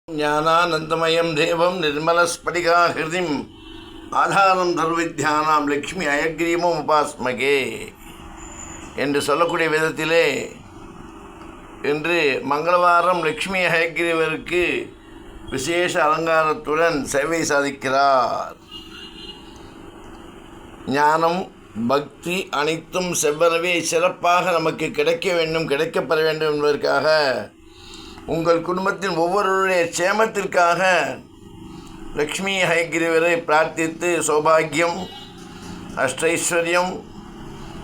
ஞானானந்தமயம் தேவம் நிர்மலஸ்படிகாஹிருதிம் ஆதாரம் சர்வவித்யானாம் லக்ஷ்மி அயக்ரீவம் உபாஸ்மகே என்று சொல்லக்கூடிய விதத்திலே இன்று மங்களவாரம் லக்ஷ்மி ஹயக்ரீவருக்கு விசேஷ அலங்காரத்துடன் சேவை சாதிக்கிறார். ஞானம் பக்தி அனைத்தும் செவ்வனவே சிறப்பாக நமக்கு கிடைக்க வேண்டும், கிடைக்கப்பெற வேண்டும் என்பதற்காக உங்கள் குடும்பத்தின் ஒவ்வொருவருடைய சேமத்திற்காக லக்ஷ்மி ஹயக்ரீவரை பிரார்த்தித்து சௌபாகியம், அஷ்டைஸ்வர்யம்,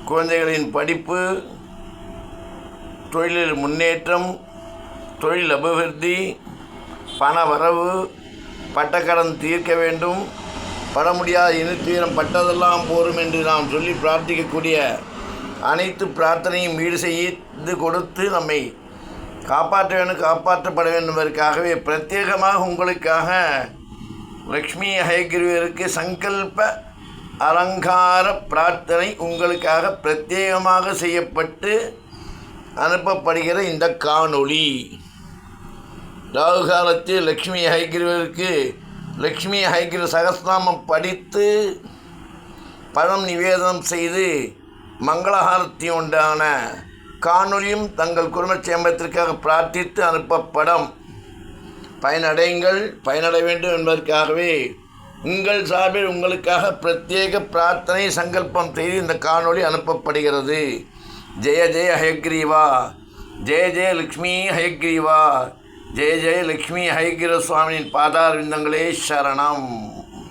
குழந்தைகளின் படிப்பு, தொழிலில் முன்னேற்றம், தொழில் அபிவிருத்தி, பண வரவு, பட்டக்கடன் தீர்க்க வேண்டும், பட முடியாத இனத்தீரம் பட்டதெல்லாம் போரும் என்று நாம் சொல்லி பிரார்த்திக்கக்கூடிய அனைத்து பிரார்த்தனையும் ஈடு செய்து கொடுத்து நம்மை காப்பாற்ற வேண்டும், காப்பாற்றப்பட வேண்டும் என்பதற்காகவே பிரத்யேகமாக உங்களுக்காக லக்ஷ்மி ஹயக்ரீவருக்கு சங்கல்ப அலங்கார பிரார்த்தனை உங்களுக்காக பிரத்யேகமாக செய்யப்பட்டு அனுப்பப்படுகிற இந்த காணொளி. ராகு காலத்தில் லக்ஷ்மி ஹயக்ரீவருக்கு லக்ஷ்மி ஹயக்ரீவ சகஸ்ரநாமம் படித்து பழம் நிவேதனம் செய்து மங்களஹாரத்தி உண்டான காணொளியும் தங்கள் குடும்ப சேமத்திற்காக பிரார்த்தித்து அனுப்பப்படும். பயனடையுங்கள், பயனடைய வேண்டும் என்பதற்காகவே உங்கள் சார்பில் உங்களுக்காக பிரத்யேக பிரார்த்தனை சங்கல்பம் செய்து இந்த காணொளி அனுப்பப்படுகிறது. ஜெய ஜெய ஹயக்ரீவா, ஜெய ஜெய லக்ஷ்மி ஹயக்ரீவா, ஜெய ஜெய லக்ஷ்மி ஹயக்ரீவ சுவாமியின் பாதாரவிந்தங்களே சரணம்.